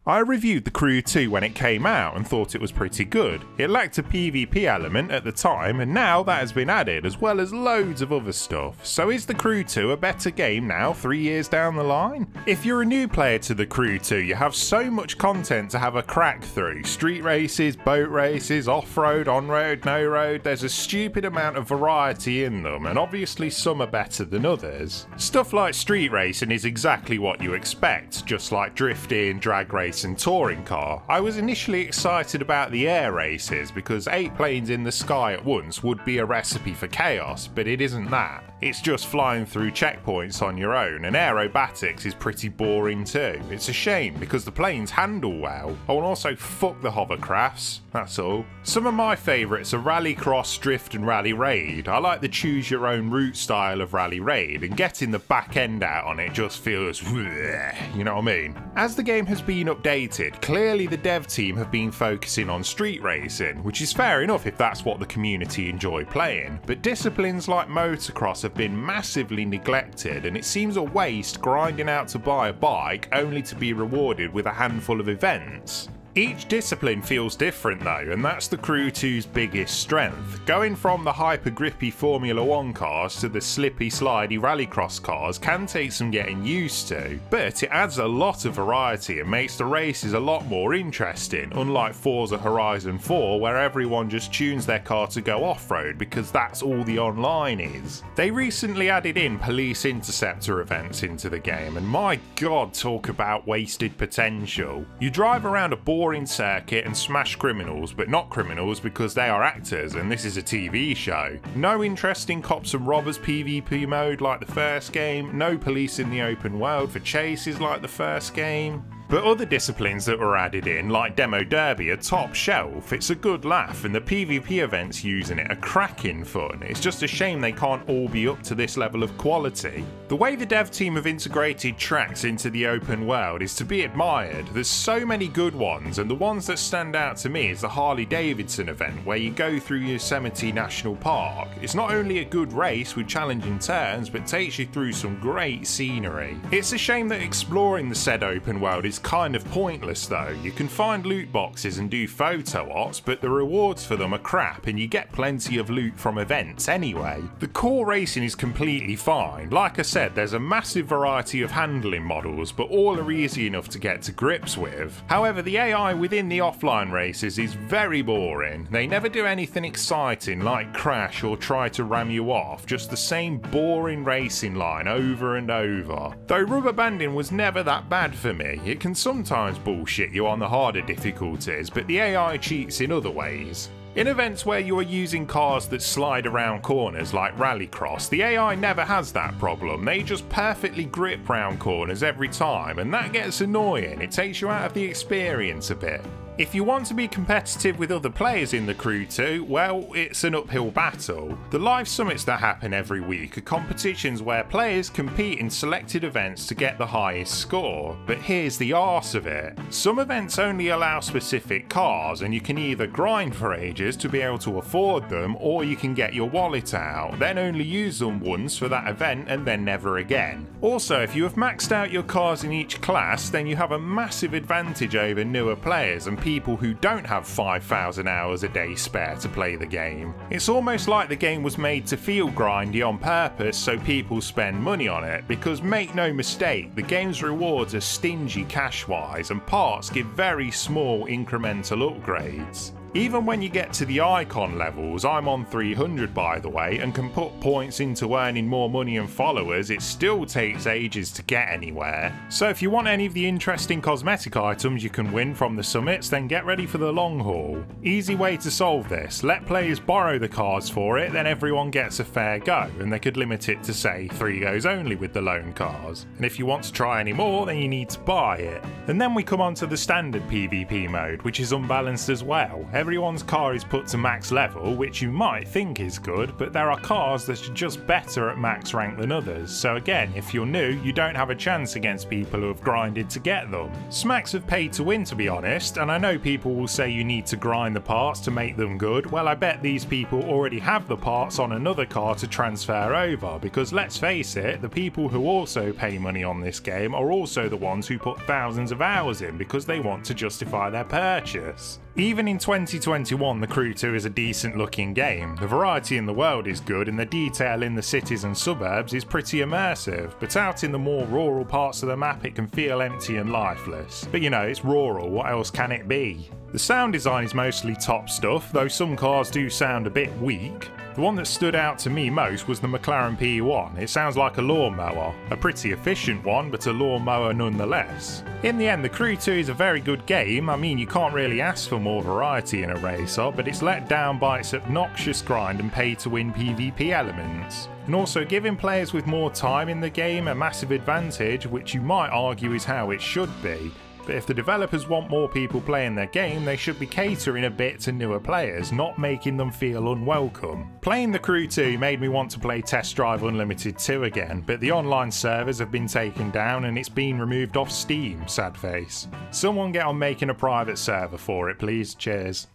I reviewed The Crew 2 when it came out and thought it was pretty good. It lacked a PvP element at the time, and now that has been added, as well as loads of other stuff. So is The Crew 2 a better game now 3 years down the line? If you're a new player to The Crew 2, you have so much content to have a crack through. Street races, boat races, off-road, on-road, no-road. There's a stupid amount of variety in them, and obviously some are better than others. Stuff like street racing is exactly what you expect, just like drifting, drag racing and touring car. I was initially excited about the air races because 8 planes in the sky at once would be a recipe for chaos, but it isn't that. It's just flying through checkpoints on your own, and aerobatics is pretty boring too. It's a shame because the planes handle well. Oh, and also fuck the hovercrafts, that's all. Some of my favourites are Rallycross, Drift and Rally Raid. I like the choose your own route style of Rally Raid, and getting the back end out on it just feels you know what I mean? As the game has been updated, clearly the dev team have been focusing on street racing, which is fair enough if that's what the community enjoy playing, but disciplines like motocross have been massively neglected, and it seems a waste grinding out to buy a bike only to be rewarded with a handful of events. Each discipline feels different though, and that's the Crew 2's biggest strength. Going from the hyper grippy Formula 1 cars to the slippy slidey rallycross cars can take some getting used to, but it adds a lot of variety and makes the races a lot more interesting, unlike Forza Horizon 4 where everyone just tunes their car to go off-road because that's all the online is. They recently added in police interceptor events into the game, and my god, talk about wasted potential. You drive around a boring circuit and smash criminals, but not criminals because they are actors and this is a TV show. No interesting cops and robbers PvP mode like the first game, no police in the open world for chases like the first game. But other disciplines that were added in, like Demo Derby, are top shelf. It's a good laugh, and the PvP events using it are cracking fun. It's just a shame they can't all be up to this level of quality. The way the dev team have integrated tracks into the open world is to be admired. There's so many good ones, and the ones that stand out to me is the Harley Davidson event where you go through Yosemite National Park. It's not only a good race with challenging turns, but takes you through some great scenery. It's a shame that exploring the said open world is kind of pointless though. You can find loot boxes and do photo ops, but the rewards for them are crap and you get plenty of loot from events anyway. The core racing is completely fine. Like I said, there's a massive variety of handling models, but all are easy enough to get to grips with. However, the AI within the offline races is very boring. They never do anything exciting like crash or try to ram you off, just the same boring racing line over and over. Though rubber banding was never that bad for me. It can sometimes bullshit you on the harder difficulties, but the AI cheats in other ways. In events where you are using cars that slide around corners like Rallycross, the AI never has that problem. They just perfectly grip round corners every time, and that gets annoying. It takes you out of the experience a bit. If you want to be competitive with other players in the Crew 2, well, it's an uphill battle. The live summits that happen every week are competitions where players compete in selected events to get the highest score, but here's the arse of it. Some events only allow specific cars, and you can either grind for ages to be able to afford them, or you can get your wallet out, then only use them once for that event and then never again. Also, if you have maxed out your cars in each class, then you have a massive advantage over newer players and people who don't have 5,000 hours a day spare to play the game. It's almost like the game was made to feel grindy on purpose so people spend money on it, because make no mistake, the game's rewards are stingy cash-wise and parts give very small incremental upgrades. Even when you get to the icon levels, I'm on 300 by the way, and can put points into earning more money and followers, it still takes ages to get anywhere. So if you want any of the interesting cosmetic items you can win from the summits, then get ready for the long haul. Easy way to solve this: let players borrow the cards for it, then everyone gets a fair go, and they could limit it to say 3 goes only with the loan cars. And if you want to try any more, then you need to buy it. And then we come on to the standard PvP mode, which is unbalanced as well. Everyone's car is put to max level, which you might think is good, but there are cars that are just better at max rank than others, so again, if you're new, you don't have a chance against people who have grinded to get them. Smacks of pay to win, to be honest, and I know people will say you need to grind the parts to make them good. Well, I bet these people already have the parts on another car to transfer over, because let's face it, the people who also pay money on this game are also the ones who put thousands of hours in because they want to justify their purchase. Even in 2021, The Crew 2 is a decent looking game. The variety in the world is good and the detail in the cities and suburbs is pretty immersive, but out in the more rural parts of the map it can feel empty and lifeless. But you know, it's rural, what else can it be? The sound design is mostly top stuff, though some cars do sound a bit weak. The one that stood out to me most was the McLaren P1. It sounds like a lawnmower. A pretty efficient one, but a lawnmower nonetheless. In the end, The Crew 2 is a very good game. I mean, you can't really ask for more variety in a racer, but it's let down by its obnoxious grind and pay-to-win PvP elements. And also giving players with more time in the game a massive advantage, which you might argue is how it should be. But if the developers want more people playing their game, they should be catering a bit to newer players, not making them feel unwelcome. Playing The Crew 2 made me want to play Test Drive Unlimited 2 again, but the online servers have been taken down and it's been removed off Steam, sad face. Someone get on making a private server for it please, cheers.